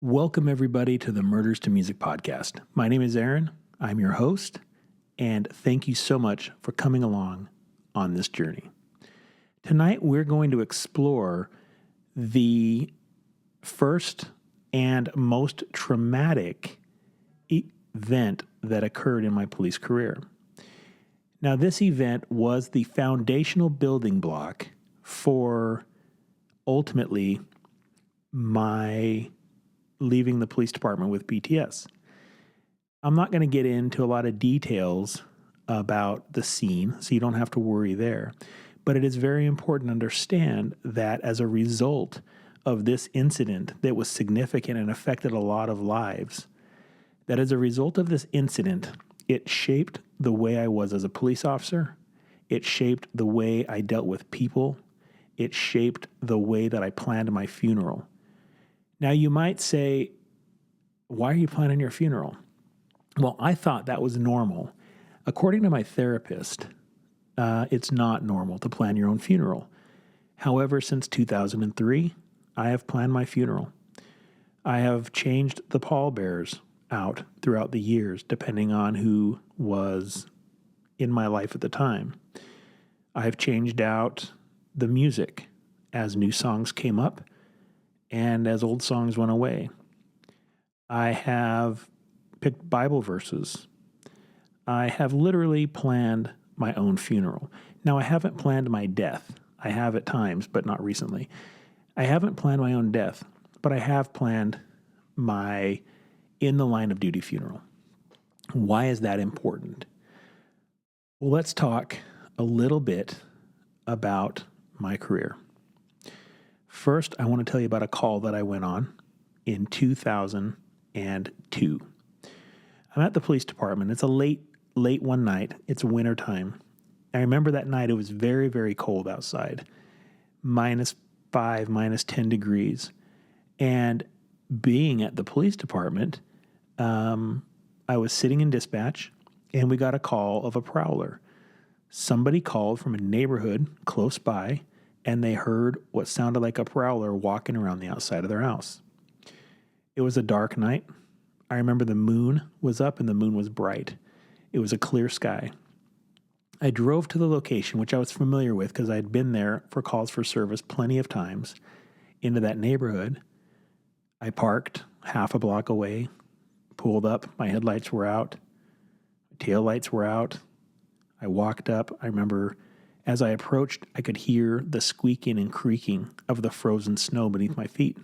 Welcome, everybody, to the Murders to Music podcast. My name is Aaron. I'm your host, and thank you so much for coming along on this journey. Tonight, we're going to explore the first and most traumatic event that occurred in my police career. Now, this event was the foundational building block for ultimately my leaving the police department with BTS. I'm not going to get into a lot of details about the scene, so you don't have to worry there. But it is very important to understand that as a result of this incident that was significant and affected a lot of lives, that as a result of this incident, it shaped the way I was as a police officer. It shaped the way I dealt with people. It shaped the way that I planned my funeral. Now, you might say, why are you planning your funeral? Well, I thought that was normal. According to my therapist, it's not normal to plan your own funeral. However, since 2003, I have planned my funeral. I have changed the pallbearers out throughout the years, depending on who was in my life at the time. I have changed out the music as new songs came up and as old songs went away. I have picked Bible verses. I have literally planned my own funeral. Now, I haven't planned my death. I have at times, but not recently. I haven't planned my own death, but I have planned my in the line of duty funeral. Why is that important? Well, let's talk a little bit about my career. First, I want to tell you about a call that I went on in 2002. I'm at the police department. It's a late one night. It's wintertime. I remember that night it was very, very cold outside, -5, -10 degrees. And being at the police department, I was sitting in dispatch and we got a call of a prowler. Somebody called from a neighborhood close by and they heard what sounded like a prowler walking around the outside of their house. It was a dark night. I remember the moon was up and the moon was bright. It was a clear sky. I drove to the location, which I was familiar with because I had been there for calls for service plenty of times, into that neighborhood. I parked half a block away, pulled up, my headlights were out, my tail lights were out. I walked up. I remember as I approached, I could hear the squeaking and creaking of the frozen snow beneath my feet.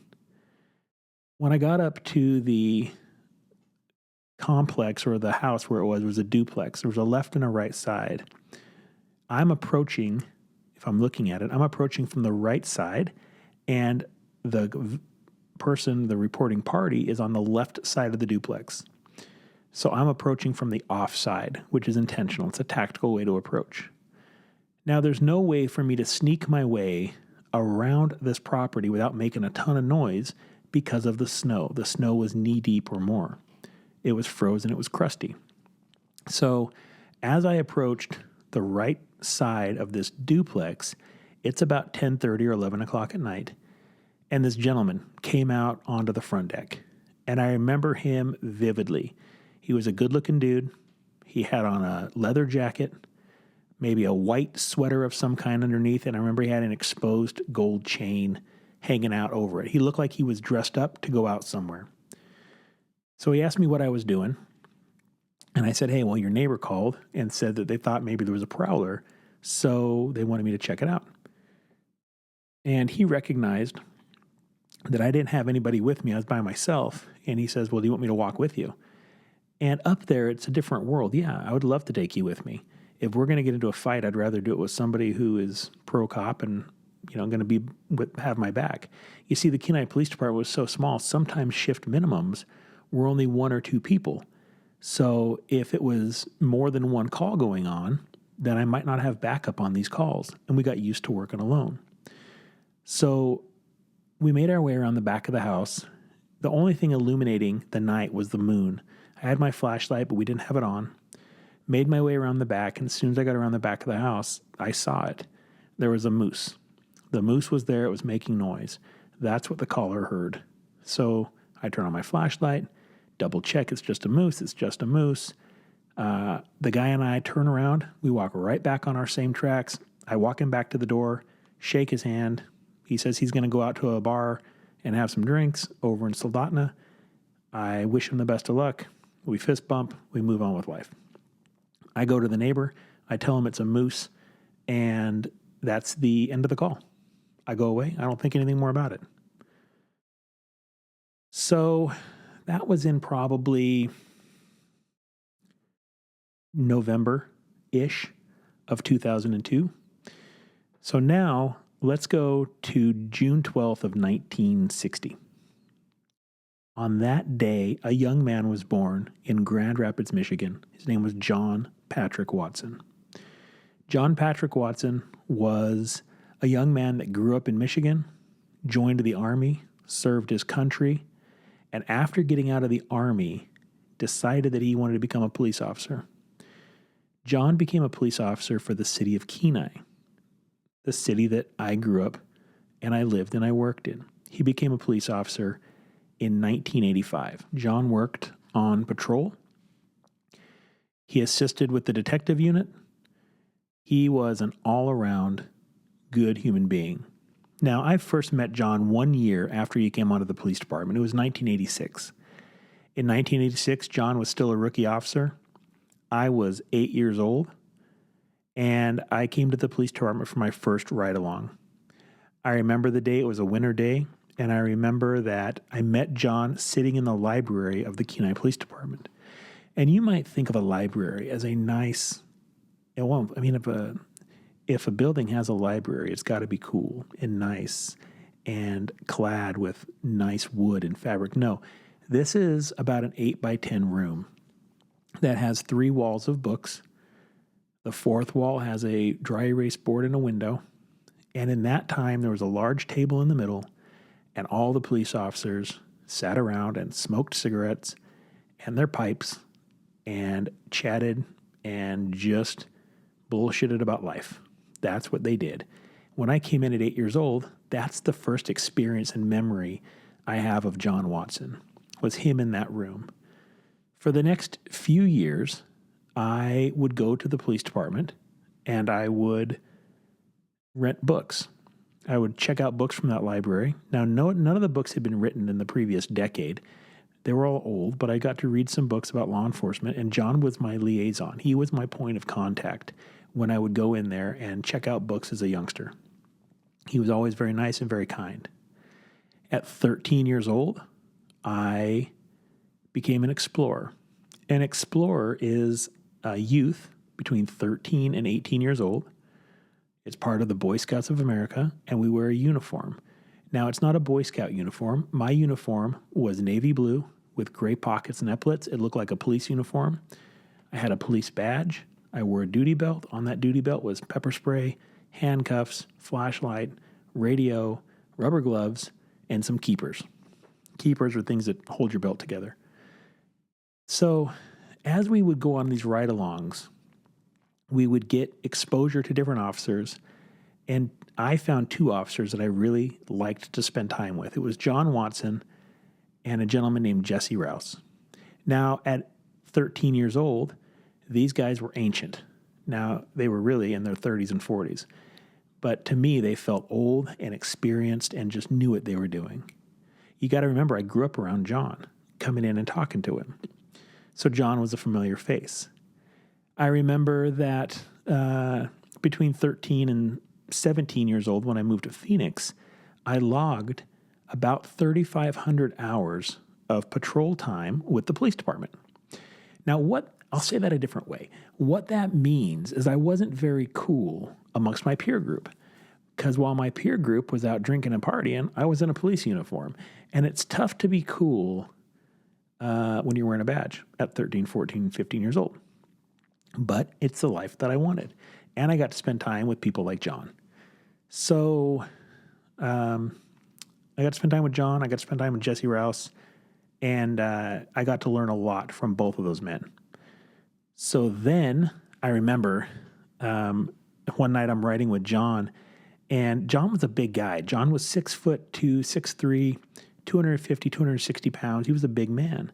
When I got up to the complex or the house where it was a duplex. There was a left and a right side. I'm approaching, if I'm looking at it, I'm approaching from the right side, and the person, the reporting party, is on the left side of the duplex. So I'm approaching from the off side, which is intentional. It's a tactical way to approach. Now, there's no way for me to sneak my way around this property without making a ton of noise because of the snow. The snow was knee deep or more. It was frozen. It was crusty. So as I approached the right side of this duplex, it's about 10:30 or 11 o'clock at night, and this gentleman came out onto the front deck. And I remember him vividly. He was a good-looking dude. He had on a leather jacket, maybe a white sweater of some kind underneath, and I remember he had an exposed gold chain hanging out over it. He looked like he was dressed up to go out somewhere. So he asked me what I was doing, and I said, hey, well, your neighbor called and said that they thought maybe there was a prowler, so they wanted me to check it out. And he recognized that I didn't have anybody with me. I was by myself, and he says, well, do you want me to walk with you? And up there, it's a different world. Yeah, I would love to take you with me. If we're going to get into a fight, I'd rather do it with somebody who is pro-cop and going to have my back. You see, the Kenai Police Department was so small, sometimes shift minimums were only 1 or 2 people. So if it was more than one call going on, then I might not have backup on these calls. And we got used to working alone. So we made our way around the back of the house. The only thing illuminating the night was the moon. I had my flashlight, but we didn't have it on. Made my way around the back, and as soon as I got around the back of the house, I saw it. There was a moose. The moose was there. It was making noise. That's what the caller heard. So I turn on my flashlight, double check it's just a moose. It's just a moose. The guy and I turn around. We walk right back on our same tracks. I walk him back to the door, shake his hand. He says he's going to go out to a bar and have some drinks over in Soldotna. I wish him the best of luck. We fist bump. We move on with life. I go to the neighbor. I tell him it's a moose, and that's the end of the call. I go away. I don't think anything more about it. So that was in probably November-ish of 2002. So now let's go to June 12th of 1960. On that day, a young man was born in Grand Rapids, Michigan. His name was John Patrick Watson. John Patrick Watson was a young man that grew up in Michigan, joined the Army, served his country, and after getting out of the Army, decided that he wanted to become a police officer. John became a police officer for the city of Kenai, the city that I grew up and I lived and I worked in. He became a police officer in 1985. John worked on patrol. He assisted with the detective unit. He was an all-around good human being. Now, I first met John 1 year after he came out of the police department. It was 1986. In 1986, John was still a rookie officer. I was 8 years old, and I came to the police department for my first ride-along. I remember the day. It was a winter day, and I remember that I met John sitting in the library of the Kenai Police Department. And you might think of a library as a nice, if a building has a library, it's got to be cool and nice and clad with nice wood and fabric. No, this is about an 8 by 10 room that has 3 walls of books. The 4th wall has a dry erase board and a window. And in that time, there was a large table in the middle, and all the police officers sat around and smoked cigarettes and their pipes and chatted and just bullshitted about life. That's what they did. When I came in at 8 years old, that's the first experience and memory I have of John Watson, was him in that room. For the next few years, I would go to the police department and I would rent books. I would check out books from that library. Now, none of the books had been written in the previous decade. They were all old, but I got to read some books about law enforcement, and John was my liaison. He was my point of contact when I would go in there and check out books as a youngster. He was always very nice and very kind. At 13 years old, I became an explorer. An explorer is a youth between 13 and 18 years old. It's part of the Boy Scouts of America, and we wear a uniform. Now, it's not a Boy Scout uniform. My uniform was navy blue with gray pockets and epaulets. It looked like a police uniform. I had a police badge. I wore a duty belt. On that duty belt was pepper spray, handcuffs, flashlight, radio, rubber gloves, and some keepers. Keepers are things that hold your belt together. So as we would go on these ride-alongs, we would get exposure to different officers, and I found 2 officers that I really liked to spend time with. It was John Watson and a gentleman named Jesse Rouse. Now, at 13 years old, these guys were ancient. Now, they were really in their 30s and 40s. But to me, they felt old and experienced and just knew what they were doing. You got to remember, I grew up around John, coming in and talking to him. So John was a familiar face. I remember that between 13 and 17 years old, when I moved to Phoenix, I logged about 3,500 hours of patrol time with the police department. Now, I'll say that a different way. What that means is I wasn't very cool amongst my peer group, because while my peer group was out drinking and partying, I was in a police uniform. And it's tough to be cool when you're wearing a badge at 13, 14, 15 years old. But it's the life that I wanted. And I got to spend time with people like John. So I got to spend time with John. I got to spend time with Jesse Rouse. And I got to learn a lot from both of those men. So then I remember one night I'm riding with John. And John was a big guy. John was 6'2", 6'3", 250, 260 pounds. He was a big man.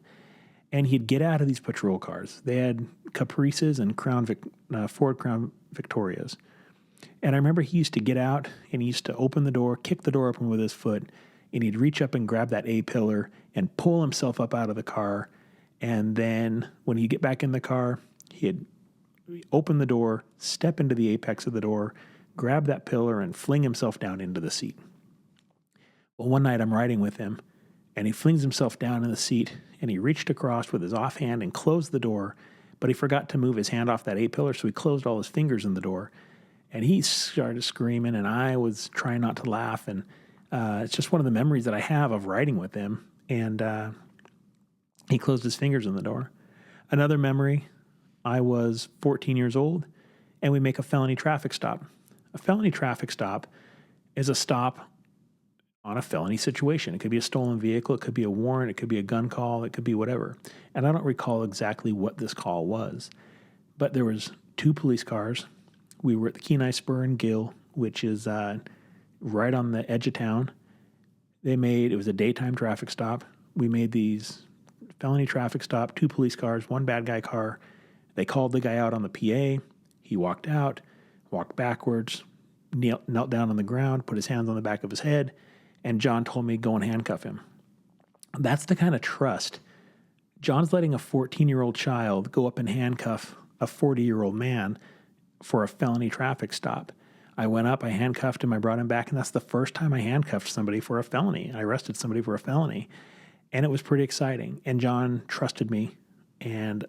And he'd get out of these patrol cars. They had Caprices and Ford Crown Victorias. And I remember he used to get out and he used to open the door, kick the door open with his foot, and he'd reach up and grab that A-pillar and pull himself up out of the car. And then when he'd get back in the car, he'd open the door, step into the apex of the door, grab that pillar, and fling himself down into the seat. Well, one night I'm riding with him, and he flings himself down in the seat, and he reached across with his offhand and closed the door, but he forgot to move his hand off that A-pillar, so he closed all his fingers in the door. And he started screaming, and I was trying not to laugh. And it's just one of the memories that I have of riding with him. And he closed his fingers in the door. Another memory, I was 14 years old, and we make a felony traffic stop. A felony traffic stop is a stop on a felony situation. It could be a stolen vehicle, it could be a warrant, it could be a gun call, it could be whatever. And I don't recall exactly what this call was, but there was 2 police cars. We were at the Kenai Spur and Gill, which is right on the edge of town. It was a daytime traffic stop. We made these felony traffic stop, 2 police cars, 1 bad guy car. They called the guy out on the PA. He walked out, walked backwards, knelt down on the ground, put his hands on the back of his head, and John told me, go and handcuff him. That's the kind of trust. John's letting a 14-year-old child go up and handcuff a 40-year-old man for a felony traffic stop. I went up, I handcuffed him, I brought him back, and that's the first time I handcuffed somebody for a felony. I arrested somebody for a felony, and it was pretty exciting. And John trusted me and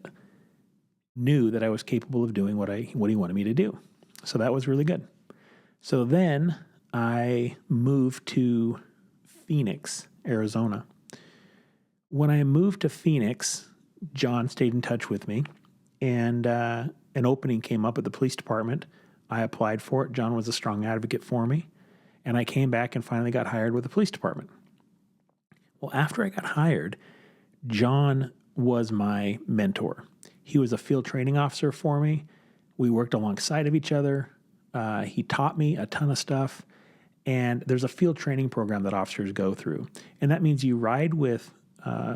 knew that I was capable of doing what he wanted me to do. So that was really good. So then I moved to Phoenix, Arizona. When I moved to Phoenix, John stayed in touch with me, and an opening came up at the police department. I applied for it. John was a strong advocate for me, and I came back and finally got hired with the police department. Well, after I got hired, John was my mentor. He was a field training officer for me. We worked alongside of each other. He taught me a ton of stuff, and there's a field training program that officers go through, and that means you ride with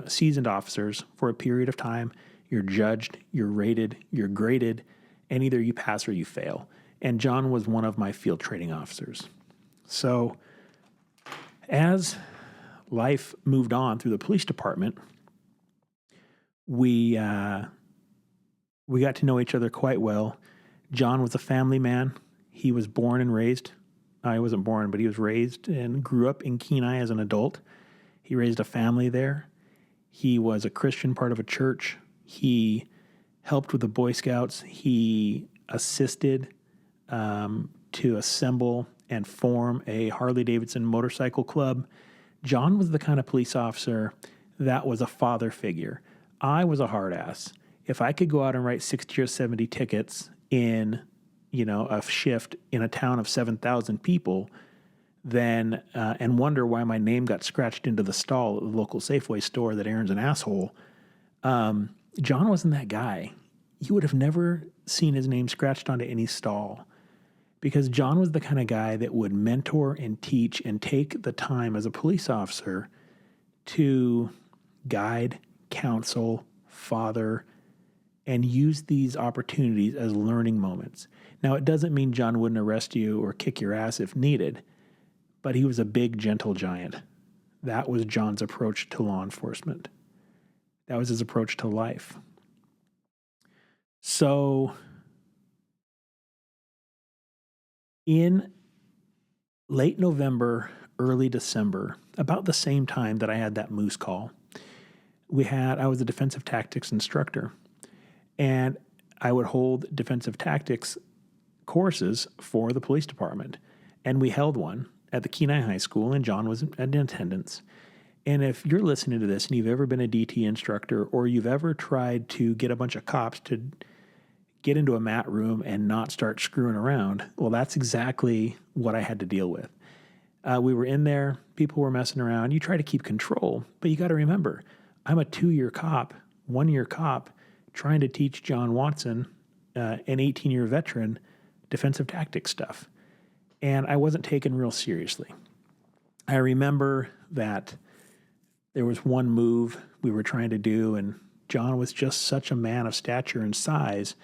seasoned officers for a period of time. You're judged, you're rated, you're graded, and either you pass or you fail. And John was one of my field training officers. So as life moved on through the police department, we got to know each other quite well. John was a family man. He was born and raised. I wasn't born, but he was raised and grew up in Kenai as an adult. He raised a family there. He was a Christian, part of a church. He helped with the Boy Scouts. He assisted to assemble and form a Harley-Davidson motorcycle club. John was the kind of police officer that was a father figure. I was a hard ass. If I could go out and write 60 or 70 tickets in, a shift in a town of 7,000 people, then and wonder why my name got scratched into the stall at the local Safeway store that Aaron's an asshole, John wasn't that guy. You would have never seen his name scratched onto any stall, because John was the kind of guy that would mentor and teach and take the time as a police officer to guide, counsel, father, and use these opportunities as learning moments. Now, it doesn't mean John wouldn't arrest you or kick your ass if needed, but he was a big, gentle giant. That was John's approach to law enforcement. That was his approach to life. So in late November, early December, about the same time that I had that moose call, I was a defensive tactics instructor, and I would hold defensive tactics courses for the police department. And we held one at the Kenai High School, and John was in attendance. And if you're listening to this and you've ever been a DT instructor, or you've ever tried to get a bunch of cops to get into a mat room and not start screwing around, well, that's exactly what I had to deal with. We were in there, people were messing around. You try to keep control, but you got to remember, I'm a 2-year cop, 1-year cop, trying to teach John Watson, an 18-year veteran, defensive tactics stuff. And I wasn't taken real seriously. I remember that There was one move we were trying to do, and John was just such a man of stature and size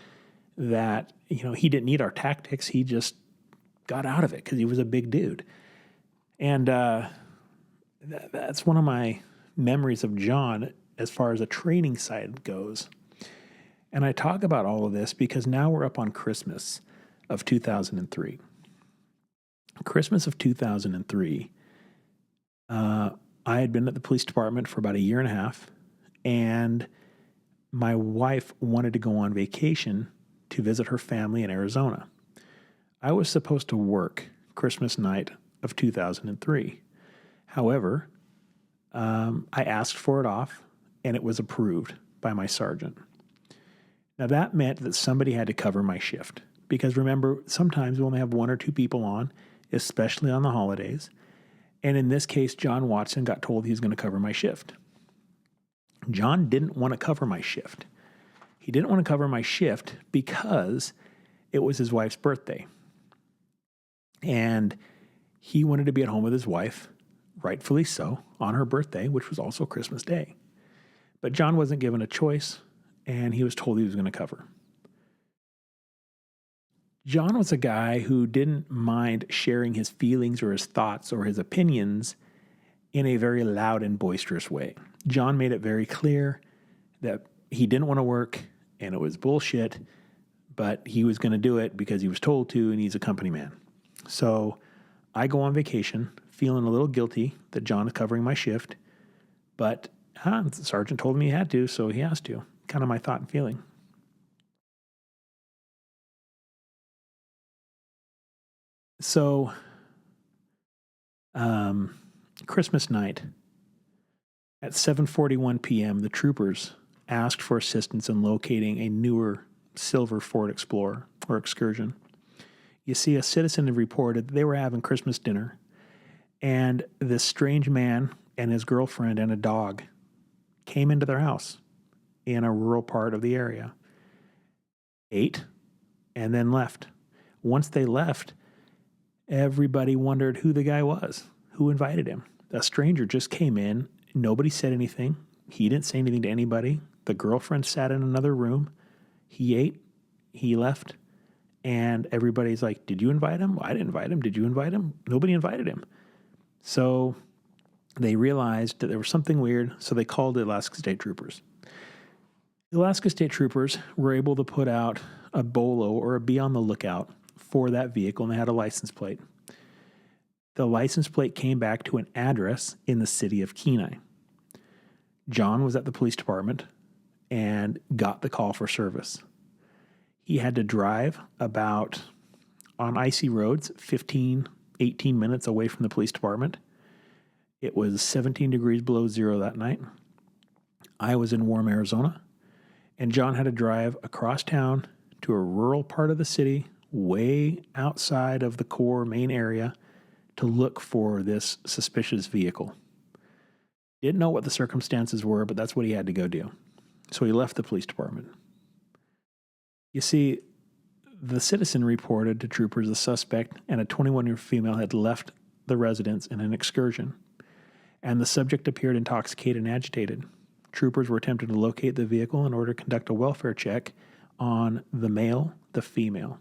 that, he didn't need our tactics. He just got out of it because he was a big dude. And that's one of my memories of John as far as the training side goes. And I talk about all of this because now we're up on Christmas of 2003. Christmas of 2003, I had been at the police department for about a year and a half, and my wife wanted to go on vacation to visit her family in Arizona. I was supposed to work Christmas night of 2003. However, I asked for it off, and it was approved by my sergeant. Now, that meant that somebody had to cover my shift. Because remember, sometimes we only have one or two people on, especially on the holidays. And in this case, John Watson got told he was going to cover my shift. John didn't want to cover my shift. He didn't want to cover my shift because it was his wife's birthday. And he wanted to be at home with his wife, rightfully so, on her birthday, which was also Christmas Day. But John wasn't given a choice, and he was told he was going to cover. John was a guy who didn't mind sharing his feelings or his thoughts or his opinions in a very loud and boisterous way. John made it very clear that he didn't want to work and it was bullshit, but he was going to do it because he was told to, and he's a company man. So I go on vacation feeling a little guilty that John is covering my shift, but the sergeant told me he had to, so he has to. Kind of my thought and feeling. So, Christmas night at 7:41 p.m., the troopers asked for assistance in locating a newer silver Ford Explorer or Excursion. You see, a citizen had reported that they were having Christmas dinner, and this strange man and his girlfriend and a dog came into their house in a rural part of the area, ate, and then left. Once they left, everybody wondered who the guy was, who invited him. A stranger just came in. Nobody said anything. He didn't say anything to anybody. The girlfriend sat in another room. He ate. He left. And everybody's like, did you invite him? Well, I didn't invite him. Did you invite him? Nobody invited him. So they realized that there was something weird, so they called the Alaska State Troopers. The Alaska State Troopers were able to put out a BOLO, or a be on the lookout, for that vehicle, and they had a license plate. The license plate came back to an address in the city of Kenai. John was at the police department and got the call for service. He had to drive about, on icy roads, 15, 18 minutes away from the police department. It was 17 degrees below zero that night. I was in warm Arizona, and John had to drive across town to a rural part of the city, way outside of the core main area, to look for this suspicious vehicle. Didn't know what the circumstances were, but that's what he had to go do. So he left the police department. You see, the citizen reported to troopers the suspect and a 21-year-old female had left the residence in an excursion, and the subject appeared intoxicated and agitated. Troopers were attempting to locate the vehicle in order to conduct a welfare check on the male, the female.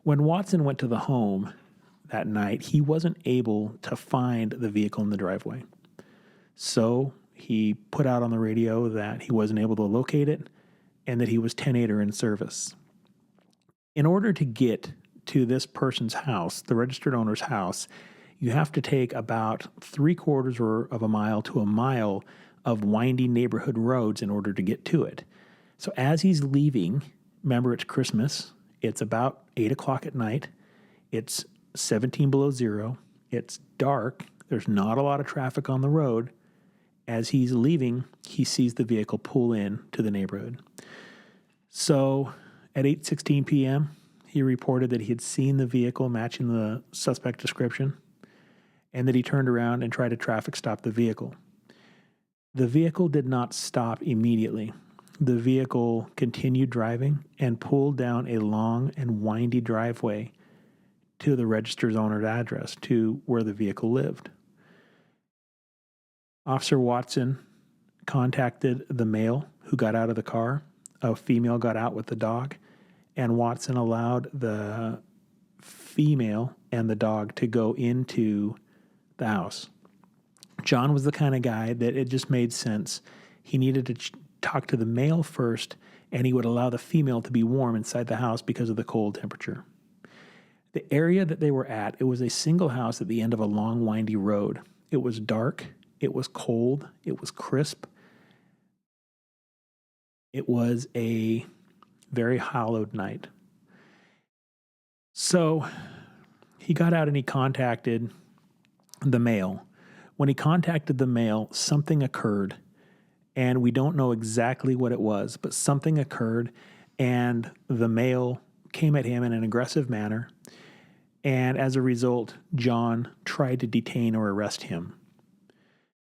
When Watson went to the home that night, he wasn't able to find the vehicle in the driveway. So he put out on the radio that he wasn't able to locate it and that he was 10-8 or in service. In order to get to this person's house, the registered owner's house, you have to take about 3/4 of a mile to a mile of windy neighborhood roads in order to get to it. So as he's leaving, remember it's Christmas, it's about 8 o'clock at night, it's 17 below zero, it's dark, there's not a lot of traffic on the road. As he's leaving, he sees the vehicle pull in to the neighborhood. So at 8:16 p.m., he reported that he had seen the vehicle matching the suspect description and that he turned around and tried to traffic stop the vehicle. The vehicle did not stop immediately. The vehicle continued driving and pulled down a long and windy driveway to the registered owner's address, to where the vehicle lived. Officer Watson contacted the male who got out of the car. A female got out with the dog, and Watson allowed the female and the dog to go into the house. John was the kind of guy that it just made sense. He needed to talk to the male first, and he would allow the female to be warm inside the house because of the cold temperature. The area that they were at, it was a single house at the end of a long, windy road. It was dark. It was cold. It was crisp. It was a very hollowed night. So he got out and he contacted the male. When he contacted the male, something occurred, and we don't know exactly what it was, but something occurred, and the male came at him in an aggressive manner, and as a result, John tried to detain or arrest him.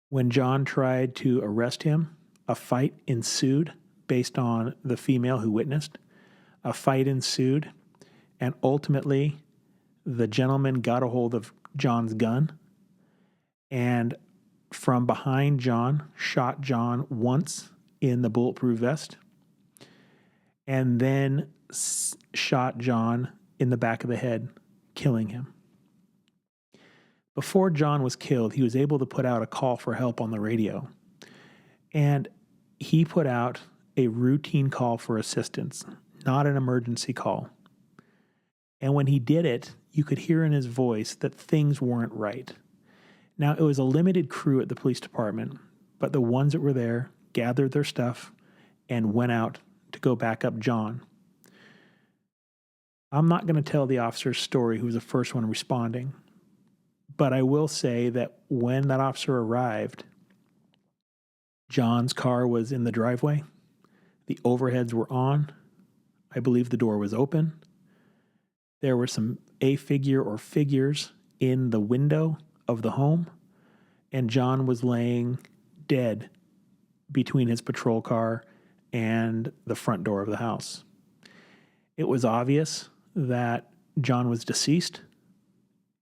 When John tried to arrest him, a fight ensued based on the female who witnessed. A fight ensued, and ultimately, the gentleman got a hold of John's gun and from behind John, shot John once in the bulletproof vest, and then shot John in the back of the head, killing him. Before John was killed, he was able to put out a call for help on the radio. And he put out a routine call for assistance, not an emergency call. And when he did it, you could hear in his voice that things weren't right. Now, it was a limited crew at the police department, but the ones that were there gathered their stuff and went out to go back up John. I'm not going to tell the officer's story who was the first one responding, but I will say that when that officer arrived, John's car was in the driveway. The overheads were on. I believe the door was open. There were some figure or figures in the window of the home, and John was laying dead between his patrol car and the front door of the house. It was obvious that John was deceased,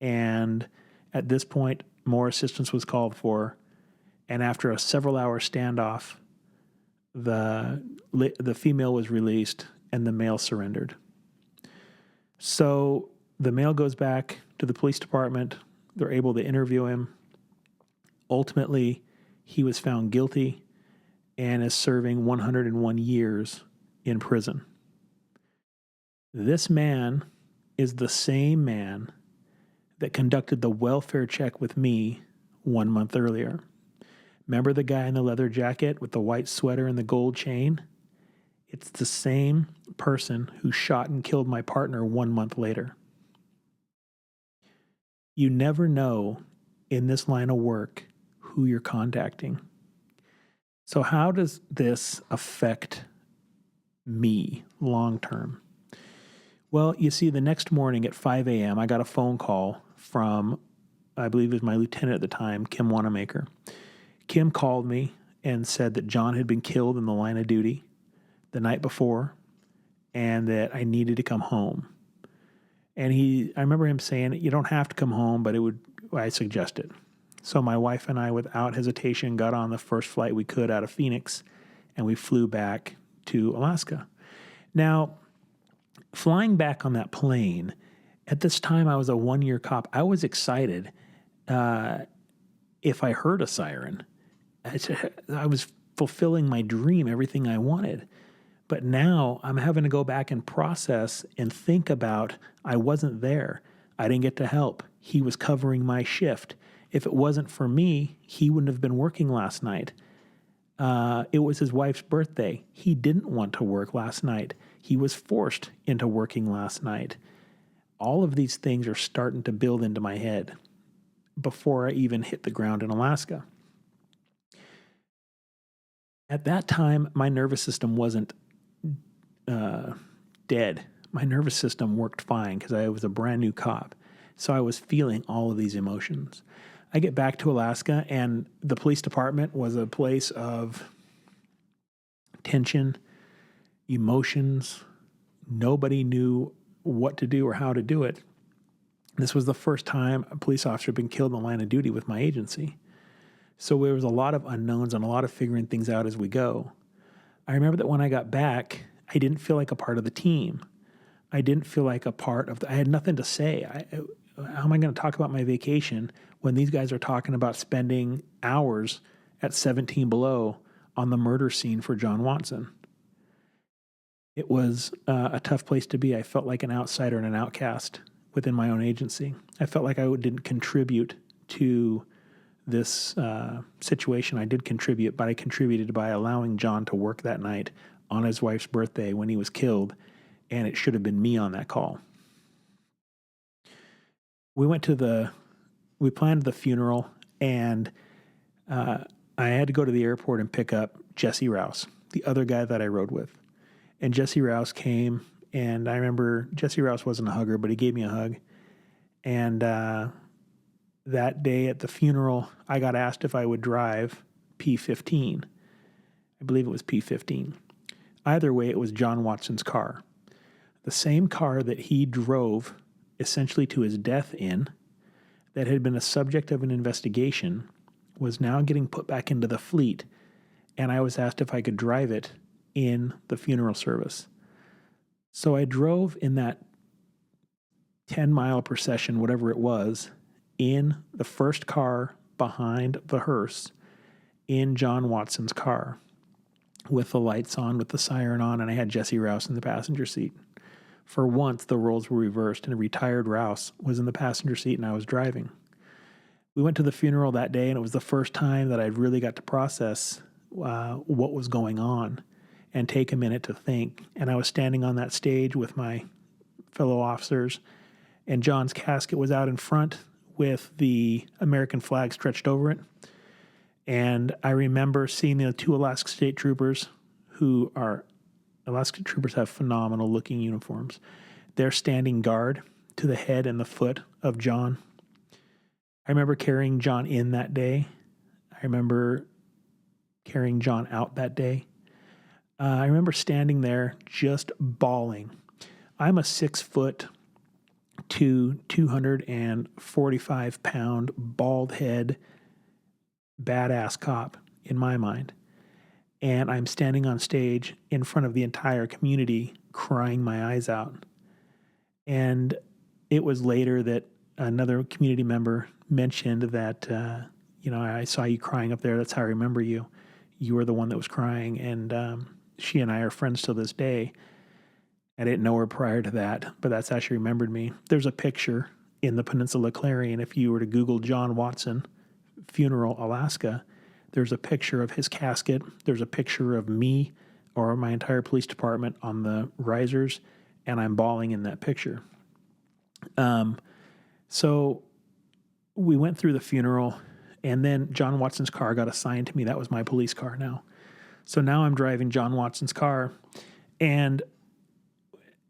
and at this point, more assistance was called for, and after a several-hour standoff, the female was released and the male surrendered. So the male goes back to the police department. They're able to interview him. Ultimately, he was found guilty and is serving 101 years in prison. This man is the same man that conducted the welfare check with me 1 month earlier. Remember the guy in the leather jacket with the white sweater and the gold chain? It's the same person who shot and killed my partner 1 month later. You never know in this line of work who you're contacting. So how does this affect me long term? Well, you see, the next morning at 5 a.m., I got a phone call from, I believe it was my lieutenant at the time, Kim Wanamaker. Kim called me and said that John had been killed in the line of duty the night before and that I needed to come home. And I remember him saying, you don't have to come home, but I suggested. So my wife and I, without hesitation, got on the first flight we could out of Phoenix, and we flew back to Alaska. Now, flying back on that plane, at this time I was a 1-year cop. I was excited if I heard a siren. I was fulfilling my dream, everything I wanted. But now I'm having to go back and process and think about, I wasn't there. I didn't get to help. He was covering my shift. If it wasn't for me, he wouldn't have been working last night. It was his wife's birthday. He didn't want to work last night. He was forced into working last night. All of these things are starting to build into my head before I even hit the ground in Alaska. At that time, my nervous system wasn't dead. My nervous system worked fine because I was a brand new cop. So I was feeling all of these emotions. I get back to Alaska, and the police department was a place of tension, emotions. Nobody knew what to do or how to do it. This was the first time a police officer had been killed in the line of duty with my agency. So there was a lot of unknowns and a lot of figuring things out as we go. I remember that when I got back, I didn't feel like a part of the team. I didn't feel like a part of I had nothing to say. How am I going to talk about my vacation when these guys are talking about spending hours at 17 Below on the murder scene for John Watson? It was a tough place to be. I felt like an outsider and an outcast within my own agency. I felt like I didn't contribute to this situation. I did contribute, but I contributed by allowing John to work that night on his wife's birthday when he was killed, and it should have been me on that call. We planned the funeral, and I had to go to the airport and pick up Jesse Rouse, the other guy that I rode with. And Jesse Rouse came, and I remember Jesse Rouse wasn't a hugger, but he gave me a hug. And that day at the funeral, I got asked if I would drive P15. I believe it was P15. Either way, it was John Watson's car. The same car that he drove essentially to his death in, that had been a subject of an investigation, was now getting put back into the fleet, and I was asked if I could drive it in the funeral service. So I drove in that 10-mile procession, whatever it was, in the first car behind the hearse, in John Watson's car, with the lights on, with the siren on, and I had Jesse Rouse in the passenger seat. For once, the roles were reversed, and a retired Rouse was in the passenger seat, and I was driving. We went to the funeral that day, and it was the first time that I really got to process what was going on and take a minute to think. And I was standing on that stage with my fellow officers, and John's casket was out in front with the American flag stretched over it. And I remember seeing the two Alaska State Troopers, Alaska Troopers have phenomenal looking uniforms. They're standing guard to the head and the foot of John. I remember carrying John in that day. I remember carrying John out that day. I remember standing there just bawling. I'm a 6'2", 245-pound, bald head, badass cop in my mind. And I'm standing on stage in front of the entire community crying my eyes out. And it was later that another community member mentioned that, I saw you crying up there. That's how I remember you. You were the one that was crying. And she and I are friends to this day. I didn't know her prior to that, but that's how she remembered me. There's a picture in the Peninsula Clarion. If you were to Google John Watson funeral, Alaska, there's a picture of his casket. There's a picture of me or my entire police department on the risers, and I'm bawling in that picture. So we went through the funeral, and then John Watson's car got assigned to me. That was my police car now. So now I'm driving John Watson's car, and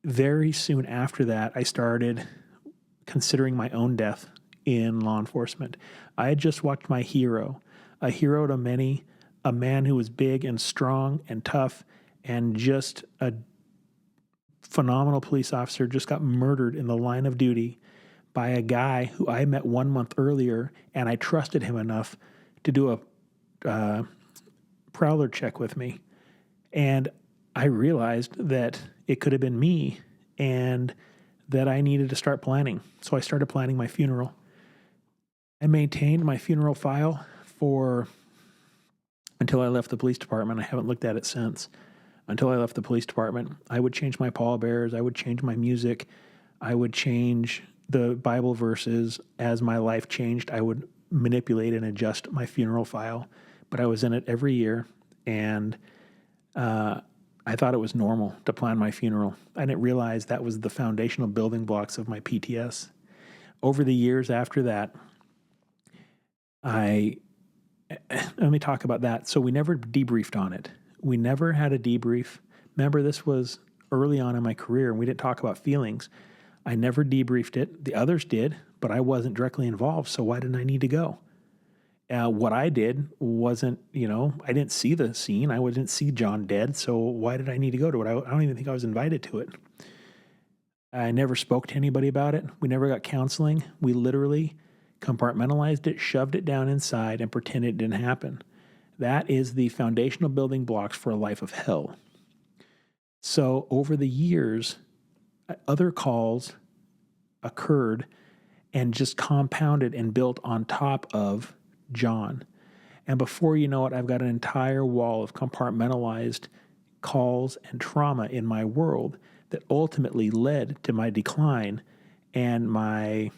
very soon after that, I started considering my own death in law enforcement. I had just watched my hero, a hero to many, a man who was big and strong and tough and just a phenomenal police officer, just got murdered in the line of duty by a guy who I met 1 month earlier, and I trusted him enough to do a Prowler check with me. And I realized that it could have been me and that I needed to start planning. So I started planning my funeral. I maintained my funeral file until I left the police department. I haven't looked at it since. Until I left the police department, I would change my pallbearers. I would change my music. I would change the Bible verses. As my life changed, I would manipulate and adjust my funeral file. But I was in it every year, and I thought it was normal to plan my funeral. I didn't realize that was the foundational building blocks of my PTS. Over the years after that, let me talk about that. So we never debriefed on it. We never had a debrief. Remember, this was early on in my career, and we didn't talk about feelings. I never debriefed it. The others did, but I wasn't directly involved, so why didn't I need to go? What I did wasn't, I didn't see the scene. I didn't see John dead, so why did I need to go to it? I don't even think I was invited to it. I never spoke to anybody about it. We never got counseling. We literally compartmentalized it, shoved it down inside, and pretended it didn't happen. That is the foundational building blocks for a life of hell. So over the years, other calls occurred and just compounded and built on top of John. And before you know it, I've got an entire wall of compartmentalized calls and trauma in my world that ultimately led to my decline and my,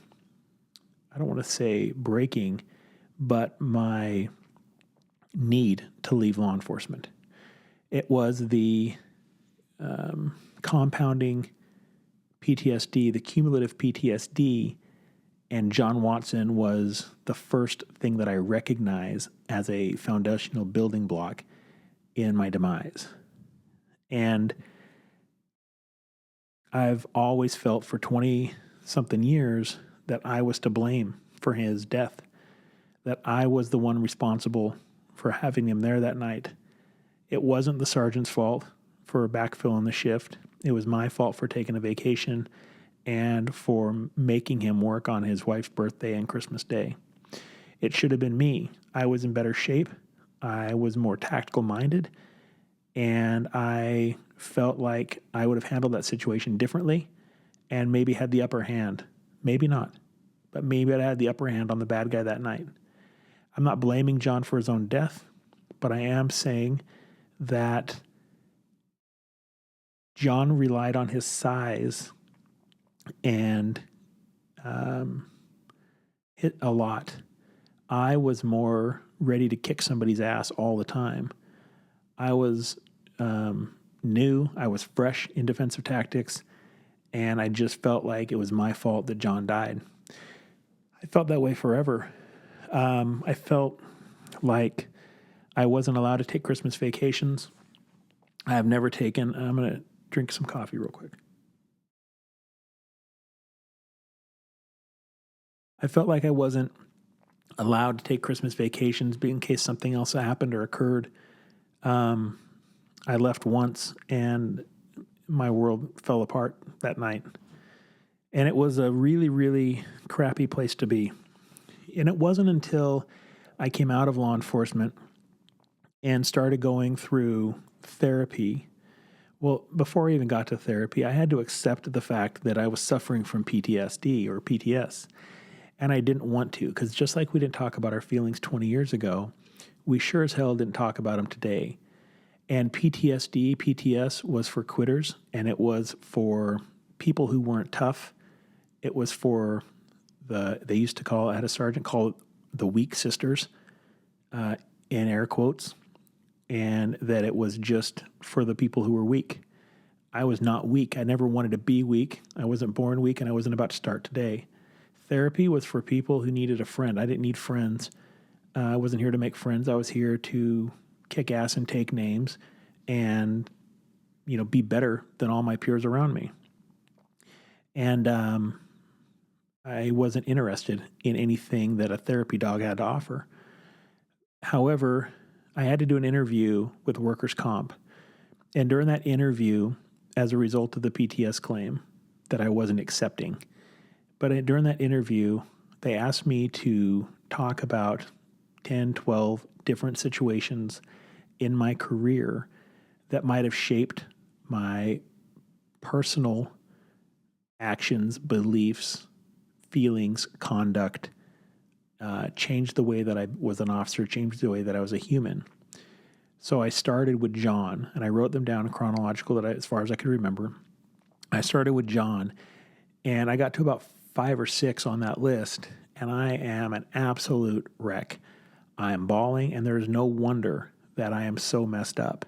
I don't want to say breaking, but my need to leave law enforcement. It was the compounding PTSD, the cumulative PTSD, and John Watson was the first thing that I recognize as a foundational building block in my demise. And I've always felt for 20-something years that I was to blame for his death, that I was the one responsible for having him there that night. It wasn't the sergeant's fault for backfilling the shift. It was my fault for taking a vacation and for making him work on his wife's birthday and Christmas Day. It should have been me. I was in better shape. I was more tactical minded, and I felt like I would have handled that situation differently and maybe had the upper hand. Maybe not, but maybe I had the upper hand on the bad guy that night. I'm not blaming John for his own death, but I am saying that John relied on his size and hit a lot. I was more ready to kick somebody's ass all the time. I was new. I was fresh in defensive tactics, and I just felt like it was my fault that John died. I felt that way forever. I felt like I wasn't allowed to take Christmas vacations. I have never taken, I'm going to drink some coffee real quick. I felt like I wasn't allowed to take Christmas vacations in case something else happened or occurred. I left once and my world fell apart that night. And it was a really, really crappy place to be. And it wasn't until I came out of law enforcement and started going through therapy. Well, before I even got to therapy, I had to accept the fact that I was suffering from PTSD or PTS. And I didn't want to, because just like we didn't talk about our feelings 20 years ago, we sure as hell didn't talk about them today. And PTSD, PTS was for quitters, and it was for people who weren't tough. It was for they used to call, I had a sergeant call it the weak sisters, in air quotes, and that it was just for the people who were weak. I was not weak. I never wanted to be weak. I wasn't born weak, and I wasn't about to start today. Therapy was for people who needed a friend. I didn't need friends. I wasn't here to make friends. I was here to kick ass and take names and, be better than all my peers around me. And I wasn't interested in anything that a therapy dog had to offer. However, I had to do an interview with workers' comp. And during that interview, as a result of the PTS claim that I wasn't accepting, but during that interview, they asked me to talk about 10, 12 different situations in my career that might have shaped my personal actions, beliefs, feelings, conduct, changed the way that I was an officer, changed the way that I was a human. So I started with John, and I wrote them down in chronological as far as I could remember. I started with John, and I got to about 5 or 6 on that list, and I am an absolute wreck. I am bawling, and there is no wonder that I am so messed up.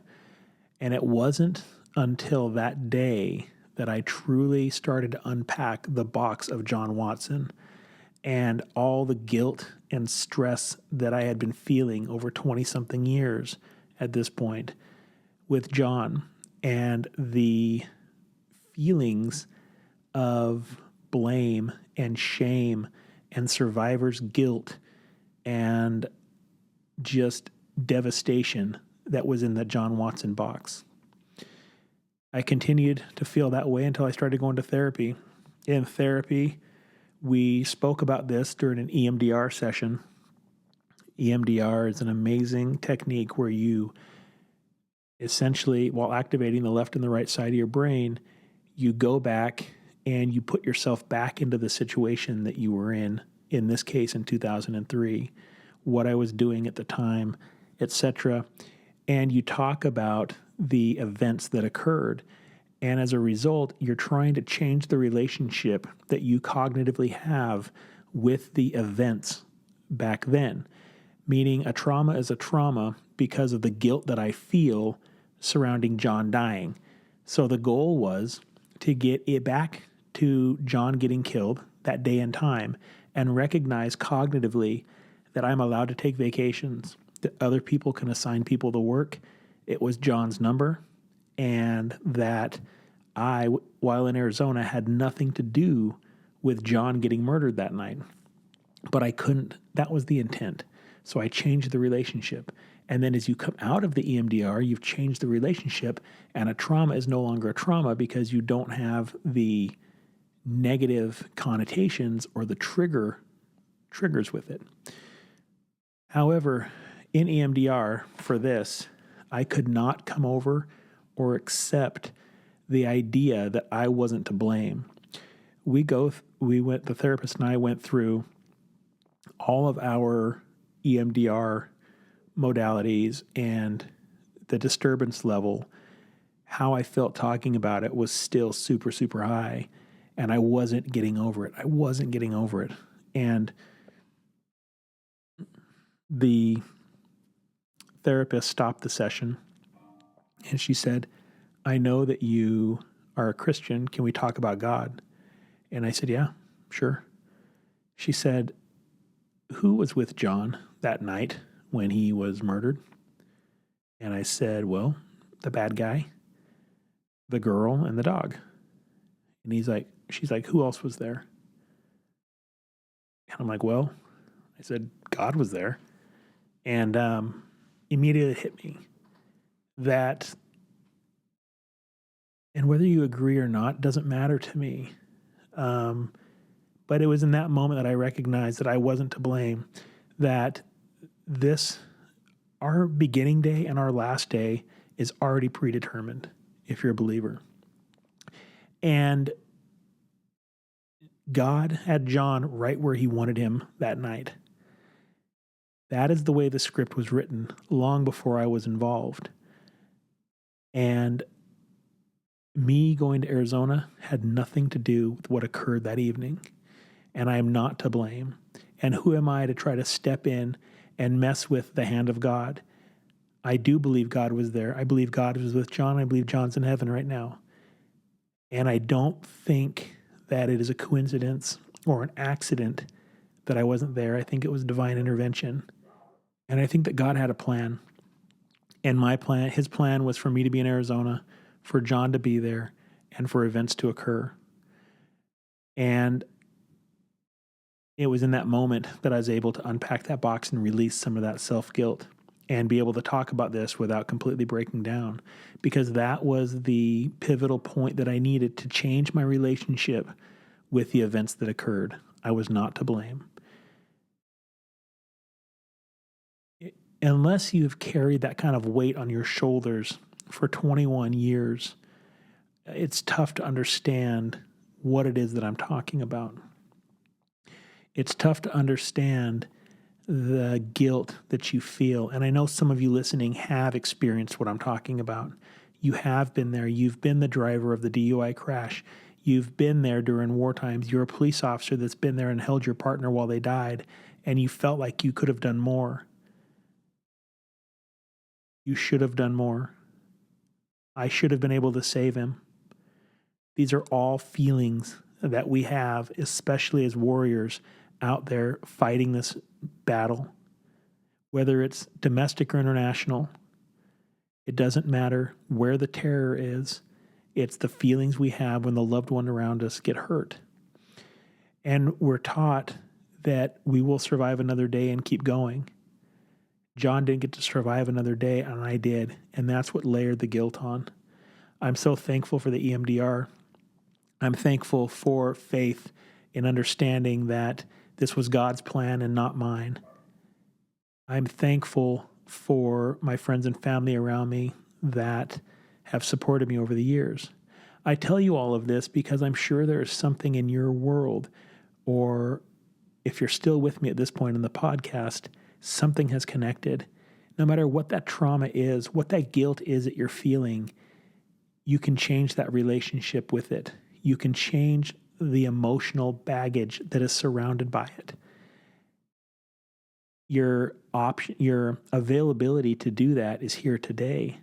And it wasn't until that day that I truly started to unpack the box of John Watson and all the guilt and stress that I had been feeling over 20-something years at this point with John, and the feelings of blame and shame and survivor's guilt and just devastation that was in the John Watson box. I continued to feel that way until I started going to therapy. In therapy, We spoke about this during an EMDR session. EMDR is an amazing technique where you essentially, while activating the left and the right side of your brain, you go back and you put yourself back into the situation that you were in this case in 2003, what I was doing at the time, etc. And you talk about the events that occurred. And as a result, you're trying to change the relationship that you cognitively have with the events back then. Meaning a trauma is a trauma because of the guilt that I feel surrounding John dying. So the goal was to get it back to John getting killed that day and time and recognize cognitively that I'm allowed to take vacations, that other people can assign people to work. It was John's number, and that I, while in Arizona, had nothing to do with John getting murdered that night. But I couldn't, that was the intent. So I changed the relationship. And then as you come out of the EMDR, you've changed the relationship, and a trauma is no longer a trauma because you don't have the negative connotations or the triggers with it. However, in EMDR for this, I could not come over or accept the idea that I wasn't to blame. The therapist and I went through all of our EMDR modalities and the disturbance level. How I felt talking about it was still super, super high, and I wasn't getting over it. And the therapist stopped the session, and she said, "I know that you are a Christian. Can we talk about God?" And I said, "Yeah, sure." She said, "Who was with John that night when he was murdered?" And I said, "Well, the bad guy, the girl, and the dog." And she's like, "Who else was there?" And I'm like, "Well," I said, "God was there." And immediately hit me that, and whether you agree or not doesn't matter to me. But it was in that moment that I recognized that I wasn't to blame, that our beginning day and our last day is already predetermined if you're a believer. And God had John right where he wanted him that night. That is the way the script was written long before I was involved. And me going to Arizona had nothing to do with what occurred that evening. And I am not to blame. And who am I to try to step in and mess with the hand of God? I do believe God was there. I believe God was with John. I believe John's in heaven right now. And I don't think that it is a coincidence or an accident that I wasn't there. I think it was divine intervention. And I think that God had a plan. And his plan was for me to be in Arizona, for John to be there, and for events to occur. And it was in that moment that I was able to unpack that box and release some of that self-guilt and be able to talk about this without completely breaking down, because that was the pivotal point that I needed to change my relationship with the events that occurred. I was not to blame. Unless you've carried that kind of weight on your shoulders for 21 years, it's tough to understand what it is that I'm talking about. It's tough to understand the guilt that you feel. And I know some of you listening have experienced what I'm talking about. You have been there. You've been the driver of the DUI crash. You've been there during war times. You're a police officer that's been there and held your partner while they died, and you felt like you could have done more. You should have done more. I should have been able to save him. These are all feelings that we have, especially as warriors out there fighting this battle. Whether it's domestic or international, it doesn't matter where the terror is. It's the feelings we have when the loved one around us get hurt. And we're taught that we will survive another day and keep going. John didn't get to survive another day, and I did. And that's what layered the guilt on. I'm so thankful for the EMDR. I'm thankful for faith in understanding that this was God's plan and not mine. I'm thankful for my friends and family around me that have supported me over the years. I tell you all of this because I'm sure there is something in your world, or if you're still with me at this point in the podcast, something has connected. No matter what that trauma is, what that guilt is that you're feeling, you can change that relationship with it. You can change the emotional baggage that is surrounded by it. Your availability to do that is here today.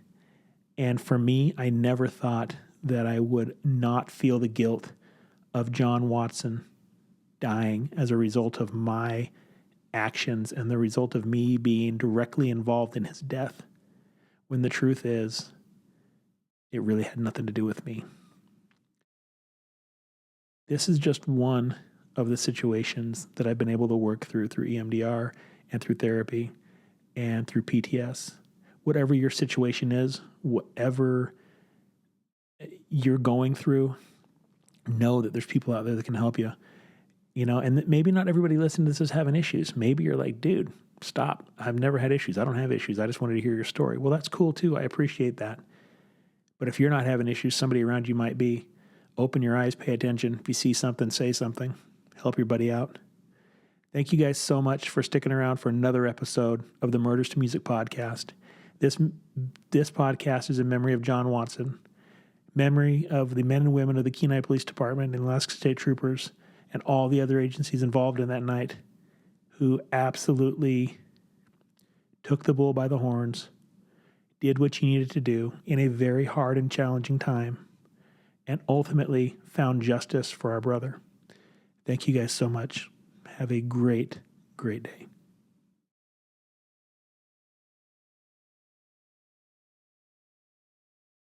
And for me, I never thought that I would not feel the guilt of John Watson dying as a result of my actions and the result of me being directly involved in his death, when the truth is, it really had nothing to do with me. This is just one of the situations that I've been able to work through EMDR and through therapy and through PTS. Whatever your situation is, whatever you're going through, know that there's people out there that can help you. And maybe not everybody listening to this is having issues. Maybe you're like, dude, stop. I've never had issues. I don't have issues. I just wanted to hear your story. Well, that's cool too. I appreciate that. But if you're not having issues, somebody around you might be. Open your eyes, pay attention. If you see something, say something. Help your buddy out. Thank you guys so much for sticking around for another episode of the Murders to Music podcast. This podcast is in memory of John Watson, memory of the men and women of the Kenai Police Department and Alaska State Troopers and all the other agencies involved in that night who absolutely took the bull by the horns, did what you needed to do in a very hard and challenging time, and ultimately found justice for our brother. Thank you guys so much. Have a great, great day.